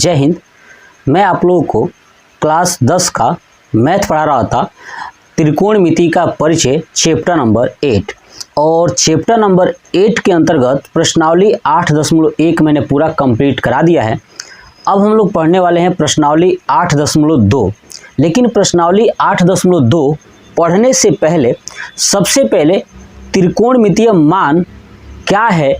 जय हिंद। मैं आप लोगों को क्लास 10 का मैथ पढ़ा रहा था, त्रिकोणमिति का परिचय चैप्टर नंबर 8। और चैप्टर नंबर 8 के अंतर्गत प्रश्नावली 8.1 मैंने पूरा कंप्लीट करा दिया है। अब हम लोग पढ़ने वाले हैं प्रश्नावली 8.2। लेकिन प्रश्नावली 8.2 पढ़ने से पहले सबसे पहले त्रिकोणमितीय मान क्या है,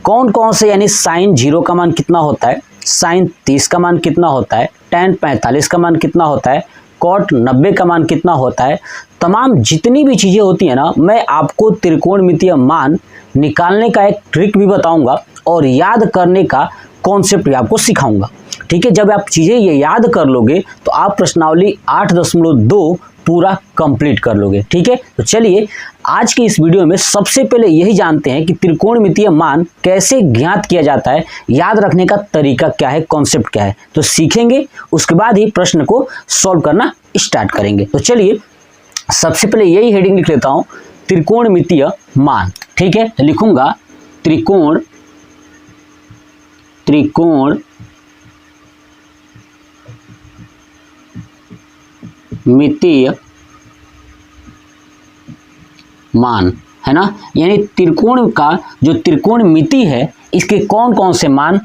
कौन कौन से, यानी साइन 0 का मान कितना होता है, साइन 30 का मान कितना होता है, टैन 45 का मान कितना होता है, कॉट 90 का मान कितना होता है, तमाम जितनी भी चीज़ें होती हैं ना, मैं आपको त्रिकोणमितीय मान निकालने का एक ट्रिक भी बताऊंगा और याद करने का कॉन्सेप्ट भी आपको सिखाऊंगा। ठीक है, जब आप चीज़ें ये याद कर लोगे तो आप प्रश्नावली 8.2 पूरा कंप्लीट कर लोगे। ठीक है, तो चलिए आज की इस वीडियो में सबसे पहले यही जानते हैं कि त्रिकोणमितीय मान कैसे ज्ञात किया जाता है, याद रखने का तरीका क्या है, कॉन्सेप्ट क्या है, तो सीखेंगे। उसके बाद ही प्रश्न को सॉल्व करना स्टार्ट करेंगे। तो चलिए सबसे पहले यही हेडिंग लिख लेता हूं, त्रिकोणमितीय मान। ठीक है, तो लिखूंगा त्रिकोणमितीय मान, है ना, यानी त्रिकोण का जो त्रिकोणमिति है इसके कौन कौन से मान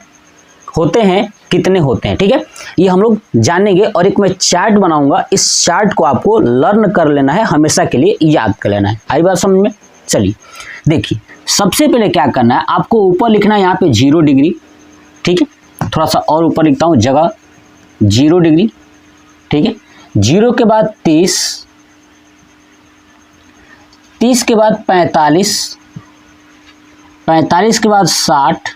होते हैं, कितने होते हैं। ठीक है, ये हम लोग जानेंगे और एक मैं चार्ट बनाऊंगा। इस चार्ट को आपको लर्न कर लेना है, हमेशा के लिए याद कर लेना है। आई बात समझ में? चलिए देखिए, सबसे पहले क्या करना है, आपको ऊपर लिखना है यहाँ पे 0 डिग्री। ठीक है, थोड़ा सा और ऊपर लिखता हूँ जगह 0 डिग्री। ठीक है, 0 के बाद 30, 30 के बाद 45, 45 के बाद 60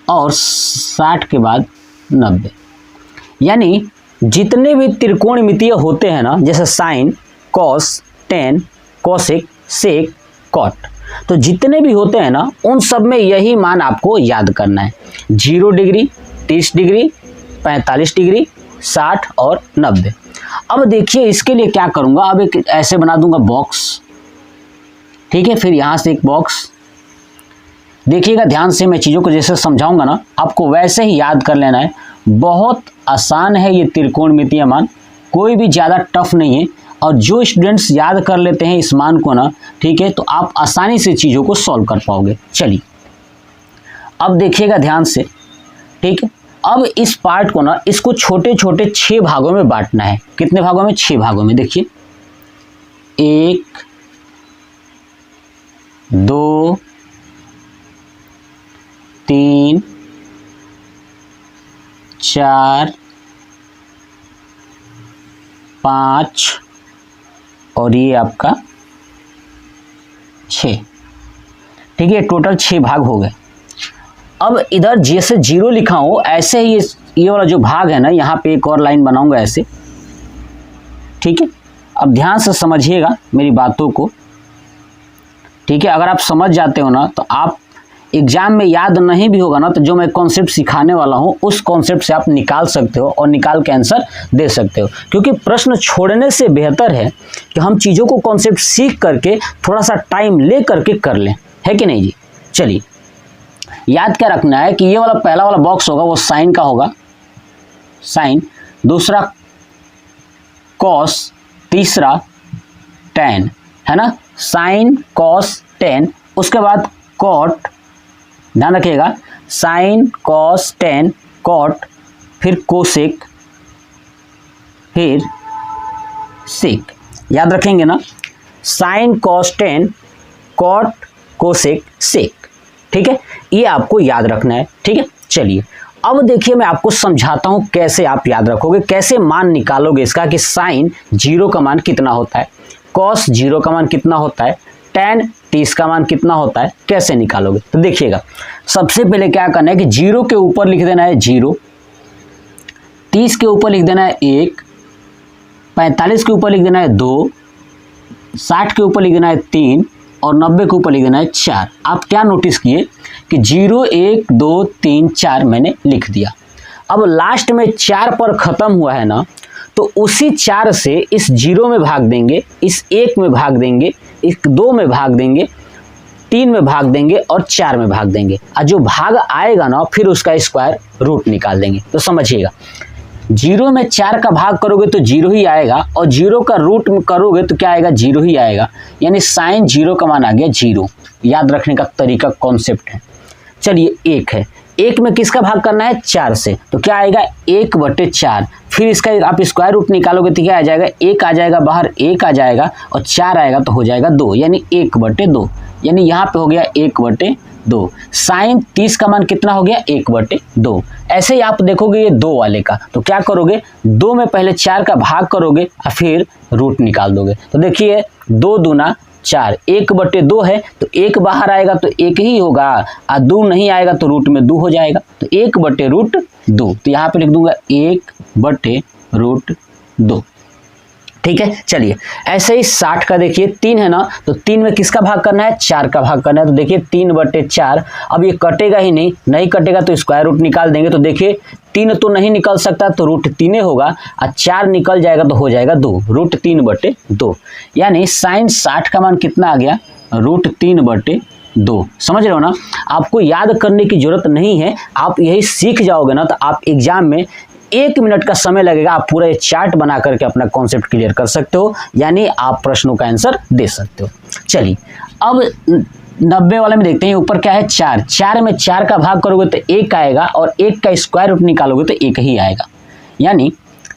और 60 के बाद 90। यानी जितने भी त्रिकोणमितीय होते हैं ना, जैसे साइन, कॉस, टेन, कोसेक, सेक, कॉट, तो जितने भी होते हैं ना उन सब में यही मान आपको याद करना है। 0 डिग्री, 30 डिग्री, 45 डिग्री, 60 और 90। अब देखिए इसके लिए क्या करूँगा, अब एक ऐसे बना दूंगा बॉक्स। ठीक है, फिर यहाँ से एक बॉक्स। देखिएगा ध्यान से, मैं चीज़ों को जैसे समझाऊंगा ना आपको वैसे ही याद कर लेना है। बहुत आसान है ये त्रिकोणमितीय मान, कोई भी ज़्यादा टफ नहीं है। और जो स्टूडेंट्स याद कर लेते हैं इस मान को ना, ठीक है, तो आप आसानी से चीज़ों को सॉल्व कर पाओगे। चलिए अब देखिएगा ध्यान से। ठीक है, अब इस पार्ट को ना, इसको छोटे छोटे 6 भागों में बांटना है। कितने भागों में? 6 भागों में। देखिए 1, 2, 3, 4, 5 और ये आपका 6। ठीक है, टोटल 6 भाग हो गए। अब इधर जैसे 0 लिखा हो ऐसे ही ये वाला जो भाग है ना, यहाँ पे एक और लाइन बनाऊंगा ऐसे। ठीक है, अब ध्यान से समझिएगा मेरी बातों को। ठीक है, अगर आप समझ जाते हो ना तो आप एग्जाम में याद नहीं भी होगा ना तो जो मैं कॉन्सेप्ट सिखाने वाला हूँ उस कॉन्सेप्ट से आप निकाल सकते हो और निकाल के आंसर दे सकते हो। क्योंकि प्रश्न छोड़ने से बेहतर है कि हम चीज़ों को कॉन्सेप्ट सीख करके थोड़ा सा टाइम ले करके कर लें, है कि नहीं जी। चलिए याद क्या रखना है कि ये वाला पहला वाला बॉक्स होगा वो साइन का होगा, साइन, दूसरा कॉस, तीसरा टेन, है ना, साइन कॉस टेन। उसके बाद कॉट, ध्यान रखिएगा, साइन कॉस टेन कॉट, फिर कोसेक, फिर सेक। याद रखेंगे ना, sine cos tan cot cosec sec. ठीक है, ये आपको याद रखना है। ठीक है, चलिए अब देखिए मैं आपको समझाता हूं कैसे आप याद रखोगे, कैसे मान निकालोगे इसका कि साइन 0 का मान कितना होता है, कॉस 0 का मान कितना होता है, टेन 30 का मान कितना होता है, कैसे निकालोगे। तो देखिएगा सबसे पहले क्या करना है कि 0 के ऊपर लिख देना है 0, 30 के ऊपर लिख देना है 1, 45 के ऊपर लिख देना है 2, 60 के ऊपर लिख देना है 3 और 90 के ऊपर लिख देना है 4। आप क्या नोटिस किए कि 0, 1, 2, 3, 4 मैंने लिख दिया। अब लास्ट में 4 पर ख़त्म हुआ है ना, तो उसी 4 से इस 0 में भाग देंगे, इस 1 में भाग देंगे, इस 2 में भाग देंगे 3 में भाग देंगे और 4 में भाग देंगे, और जो भाग आएगा ना फिर उसका स्क्वायर रूट निकाल देंगे। तो समझिएगा, 0 में 4 का भाग करोगे तो 0 ही आएगा, और 0 का रूट करोगे तो क्या आएगा, 0 ही आएगा। यानी साइन 0 का मान आ गया 0। याद रखने का तरीका, कॉन्सेप्ट है। चलिए 1 है, 1 में किसका भाग करना है, 4 से, तो क्या आएगा 1/4। फिर इसका आप स्क्वायर रूट निकालोगे तो क्या आ जाएगा, 1 आ जाएगा बाहर, 1 आ जाएगा और 4 आएगा तो हो जाएगा 2, यानी 1/2। यानी यहाँ पे हो गया 1/2। साइन 30 का मान कितना हो गया, 1/2। ऐसे ही आप देखोगे ये 2 वाले का, तो क्या करोगे, 2 में पहले 4 का भाग करोगे और फिर रूट निकाल दोगे। तो देखिए 2 दूना 4, 1/2 है तो 1 बाहर आएगा तो 1 ही होगा, और 2 नहीं आएगा तो रूट में 2 हो जाएगा, तो 1/√2। तो यहाँ पे लिख दूंगा 1/√2। ठीक है। चलिए ऐसे ही 60 का देखिए 3 है ना, तो 3 में किसका भाग करना है, 4 का भाग करना है। तो देखिए 3/4। अब ये कटेगा ही नहीं, नहीं कटेगा तो स्क्वायर रूट निकाल देंगे। तो देखिए 3 तो नहीं निकल सकता तो √3 होगा, और 4 निकल जाएगा तो हो जाएगा 2, √3/2। यानी साइन 60 का मान कितना आ गया, √3/2। समझ रहे हो ना। आपको याद करने की जरूरत नहीं है, आप यही सीख जाओगे ना तो आप एग्जाम में 1 मिनट का समय लगेगा, आप पूरा ये चार्ट बना करके अपना कॉन्सेप्ट क्लियर कर सकते हो, यानी आप प्रश्नों का आंसर दे सकते हो। चलिए अब 90 वाले में देखते हैं, ऊपर क्या है 4, 4 में 4 का भाग करोगे तो 1 आएगा, और 1 का स्क्वायर रूट निकालोगे तो 1 ही आएगा। यानी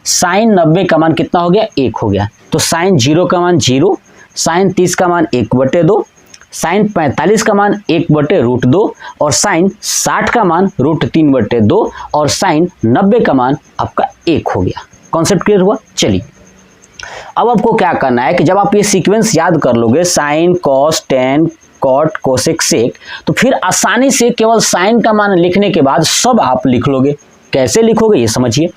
साइन 90 का मान कितना हो गया, 1 हो गया। तो साइन 0 का मान 0, साइन 30 का मान 1/2, साइन 45 का मान 1/√2, और साइन 60 का मान √3/2, और साइन 90 का मान आपका 1 हो गया। कॉन्सेप्ट क्लियर हुआ। चलिए अब आपको क्या करना है कि जब आप ये सीक्वेंस याद कर लोगे, sine, cos, tan, cot, cosec, sec, तो फिर आसानी से केवल साइन का मान लिखने के बाद सब आप लिख लोगे। कैसे लिखोगे ये समझिए।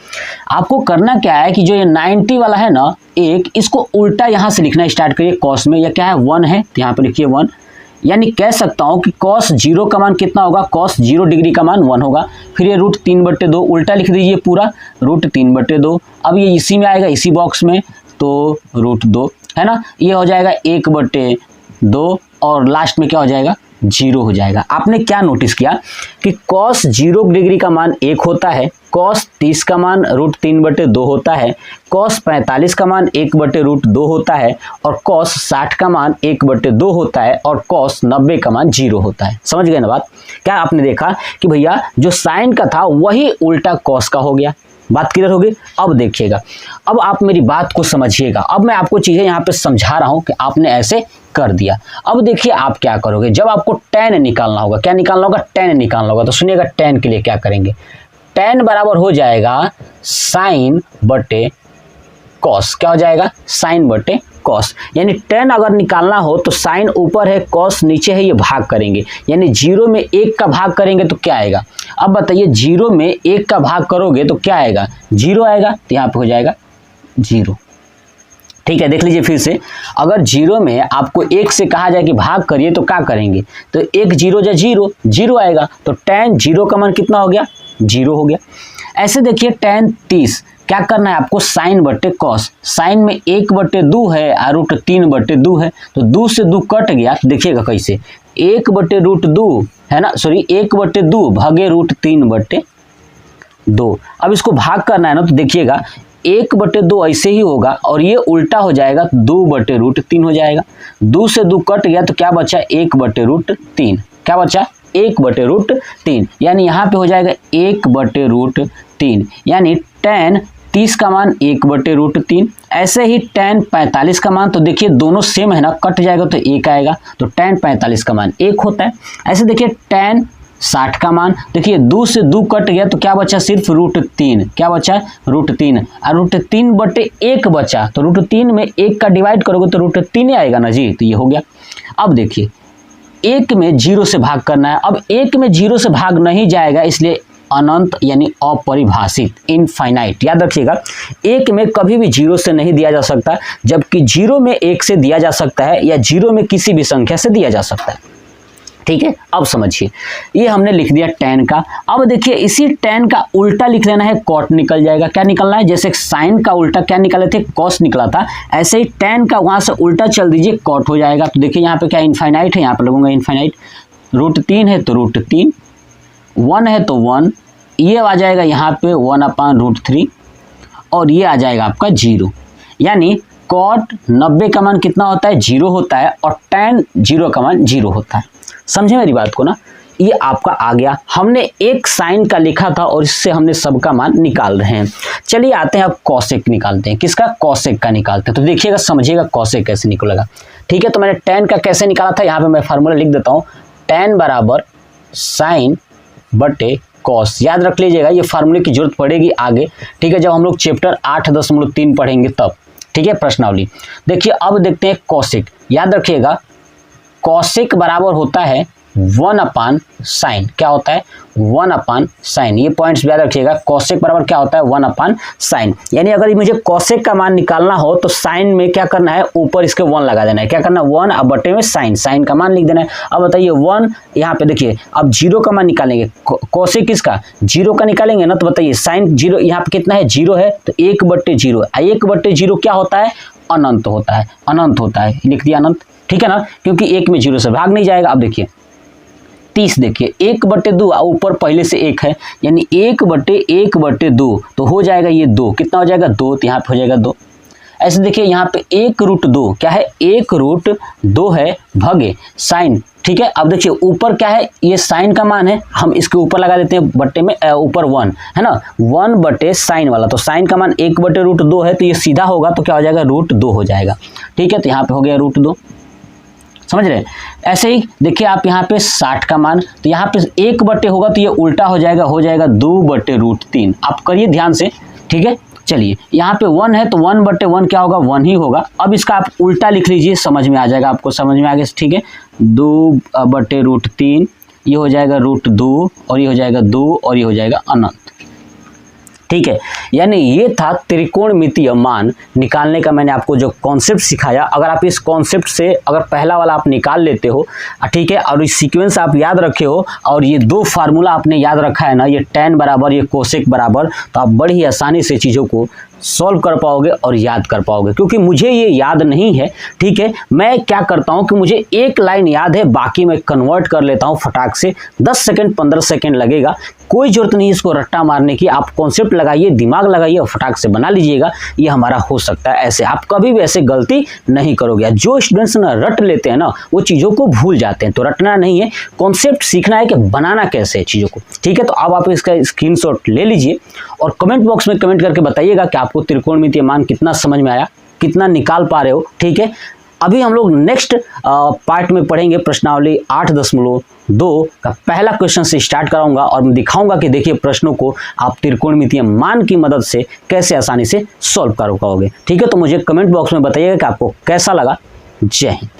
आपको करना क्या है कि जो ये 90 वाला है ना, एक इसको उल्टा यहाँ से लिखना स्टार्ट करिए। कॉस में यह क्या है, 1 है, तो यहाँ पे लिखिए 1। यानी कह सकता हूँ कि cos 0 का मान कितना होगा, cos 0 डिग्री का मान 1 होगा। फिर ये √3/2 उल्टा लिख दीजिए पूरा, √3/2। अब ये इसी में आएगा, इसी बॉक्स में, तो √2 है ना, ये हो जाएगा 1/2, और लास्ट में क्या हो जाएगा, 0 हो जाएगा। आपने क्या नोटिस किया कि cos 0 डिग्री का मान 1 होता है, cos 30 का मान √3/2 होता है, cos 45 का मान 1/√2 होता है, और cos 60 का मान 1/2 होता है, और cos 90 का मान 0 होता है। समझ गए ना बात। क्या आपने देखा कि भैया जो साइन का था वही उल्टा cos का हो गया। बात क्लियर होगी। अब देखिएगा, अब आप मेरी बात को समझिएगा। अब मैं आपको चीजें यहाँ पे समझा रहा हूँ कि आपने ऐसे कर दिया। अब देखिए आप क्या करोगे, जब आपको tan निकालना होगा, क्या निकालना होगा, tan निकालना होगा। तो सुनिएगा tan के लिए क्या करेंगे, tan बराबर हो जाएगा साइन बटे कॉस। क्या हो जाएगा, साइन बटे कॉस। यानी tan अगर निकालना हो तो साइन ऊपर है, कॉस नीचे है, ये भाग करेंगे। यानी 0 में 1 का भाग करेंगे तो क्या आएगा, अब बताइए 0 में 1 का भाग करोगे तो क्या आएगा, 0 आएगा, तो यहाँ पे हो जाएगा 0। ठीक है, देख लीजिए फिर से। अगर 0 में आपको 1 से कहा जाए कि भाग करिए तो क्या करेंगे, तो 1 0 जा 0, 0 आएगा। तो tan 0 का मान कितना हो गया, 0 हो गया। ऐसे देखिए tan 30 क्या करना है आपको, साइन बटे कॉस। साइन में 1/2 है और √3/2 है, तो 2 से 2 कट गया। तो देखिएगा कैसे, 1/√2 है ना, सॉरी 1/2 भागे √3/2। अब इसको भाग करना है ना, तो देखिएगा 1/2 ऐसे ही होगा, और ये उल्टा हो जाएगा, 2/√3 हो जाएगा। 2 से 2 कट गया तो क्या बचा, 1/√3। क्या बचा, 1/√3। यानी यहाँ पे हो जाएगा 1/√3। यानी tan 30 का मान 1/√3। ऐसे ही tan 45 का मान, तो देखिए दोनों सेम है ना, कट जाएगा तो 1 आएगा, तो tan 45 का मान 1 होता है। ऐसे देखिए tan 60 का मान, देखिए 2 से 2 कट गया तो क्या बचा, सिर्फ √3। क्या बचा, √3, और √3/1 बचा, तो √3 में 1 का डिवाइड करोगे तो √3 आएगा ना जी, तो ये हो गया। अब देखिए 1 में 0 से भाग करना है। अब 1 में 0 से भाग नहीं जाएगा, इसलिए अनंत यानी अपरिभाषित, इनफाइनाइट। याद रखिएगा, 1 में कभी भी 0 से नहीं दिया जा सकता, जबकि 0 में 1 से दिया जा सकता है, या 0 में किसी भी संख्या से दिया जा सकता है। ठीक है, अब समझिए, ये हमने लिख दिया tan का। अब देखिए इसी tan का उल्टा लिख लेना है, cot निकल जाएगा। क्या निकलना है, जैसे sin का उल्टा क्या निकाले थे, cos निकला था, ऐसे ही tan का वहां से उल्टा चल दीजिए, cot हो जाएगा। तो देखिए यहाँ पे क्या इनफाइनाइट है, यहाँ पे लगूंगा इनफाइनाइट, √3 है तो √3, 1 है तो 1, ये आ जाएगा यहाँ पे 1/√3 और ये आ जाएगा आपका 0। यानी cot 90 का मान कितना होता है, 0 होता है, और tan 0 का मान 0 होता है। समझे मेरी बात को ना, ये आपका आ गया। हमने एक साइन का लिखा था और इससे हमने सबका मान निकाल रहे हैं। चलिए आते हैं अब कॉसेक निकालते हैं। किसका, कॉसेक का निकालते हैं। तो देखिएगा, समझिएगा कॉसेक कैसे निकलेगा। ठीक है, तो मैंने tan का कैसे निकाला था, यहाँ पे मैं फार्मूला लिख देता हूँ, tan बराबर साइन बटे कॉस। याद रख लीजिएगा, ये फार्मूले की जरूरत पड़ेगी आगे। ठीक है, जब हम लोग चैप्टर 8.3 पढ़ेंगे तब। ठीक है, प्रश्नावली। देखिए अब देखते हैं कॉसेक। याद रखिएगा, कॉसेक बराबर होता है 1/sin। क्या होता है, 1/sin। ये पॉइंट्स याद रखिएगा, कॉसेक बराबर क्या होता है, 1/sin। यानी अगर मुझे कॉसेक का मान निकालना हो तो साइन में क्या करना है, ऊपर इसके 1 लगा देना है। क्या करना है, 1 अब बटे में साइन का मान लिख देना है। अब बताइए 1, यहाँ पे देखिए अब 0 का मान निकालेंगे। कॉसेक किसका, 0 का निकालेंगे ना, तो बताइए साइन 0 यहाँ पे कितना है, 0 है, तो 1/0। 1/0 क्या होता है, अनंत होता है, अनंत होता है, लिख दिया अनंत। ठीक है ना, क्योंकि 1 में 0 से भाग नहीं जाएगा। अब देखिए 30, देखिए 1/2, ऊपर पहले से 1 है, यानी 1/1/2, तो हो जाएगा ये 2। कितना हो जाएगा, 2, तो यहाँ पे हो जाएगा 2। ऐसे देखिए यहाँ पे 1√2 क्या है, 1√2 है भगे साइन। ठीक है, अब देखिए ऊपर क्या है, ये साइन का मान है, हम इसके ऊपर लगा देते हैं बट्टे में, ऊपर 1 है ना, 1/sin वाला, तो साइन का मान 1/√2 है, तो ये सीधा होगा तो क्या हो जाएगा, √2 हो जाएगा। ठीक है, तो यहाँ पे हो गया √2, समझ रहे हैं। ऐसे ही देखिए आप यहाँ पे 60 का मान, तो यहाँ पे 1 होगा तो ये उल्टा हो जाएगा 2/√3। आप करिए ध्यान से। ठीक है, चलिए यहाँ पे 1 है तो 1/1 क्या होगा, 1 ही होगा। अब इसका आप उल्टा लिख लीजिए, समझ में आ जाएगा, आपको समझ में आ गया। ठीक है, 2/√3, ये हो जाएगा √2 और ये हो जाएगा 2 और ये हो जाएगा अनंत। ठीक है, यानी ये था त्रिकोणमितीय मान निकालने का मैंने आपको जो कॉन्सेप्ट सिखाया। अगर आप इस कॉन्सेप्ट से अगर पहला वाला आप निकाल लेते हो, ठीक है, और इस सीक्वेंस आप याद रखे हो और ये 2 फार्मूला आपने याद रखा है ना, ये tan बराबर, ये कोसेक बराबर, तो आप बड़ी ही आसानी से चीज़ों को सॉल्व कर पाओगे और याद कर पाओगे। क्योंकि मुझे ये याद नहीं है, ठीक है, मैं क्या करता हूँ कि मुझे एक लाइन याद है, बाकी मैं कन्वर्ट कर लेता हूँ फटाक से। 10 सेकंड 15 सेकंड लगेगा, कोई जरूरत नहीं इसको रट्टा मारने की। आप कॉन्सेप्ट लगाइए, दिमाग लगाइए और फटाक से बना लीजिएगा, ये हमारा हो सकता है। ऐसे आप कभी भी ऐसे गलती नहीं करोगे। जो स्टूडेंट्स ना रट लेते हैं ना, वो चीज़ों को भूल जाते हैं। तो रटना नहीं है, कॉन्सेप्ट सीखना है कि बनाना कैसे है चीज़ों को। ठीक है, तो अब आप इसका स्क्रीनशॉट ले लीजिए और कमेंट बॉक्स में कमेंट करके बताइएगा कि आपको त्रिकोणमितीय मान कितना समझ में आया, कितना निकाल पा रहे हो। ठीक है, अभी हम लोग नेक्स्ट पार्ट में पढ़ेंगे प्रश्नावली 8.2 का पहला क्वेश्चन से स्टार्ट कराऊंगा और मैं दिखाऊंगा कि देखिए प्रश्नों को आप त्रिकोणमितीय मान की मदद से कैसे आसानी से सॉल्व कर पाओगे। ठीक है, तो मुझे कमेंट बॉक्स में बताइएगा कि आपको कैसा लगा। जय हिंद।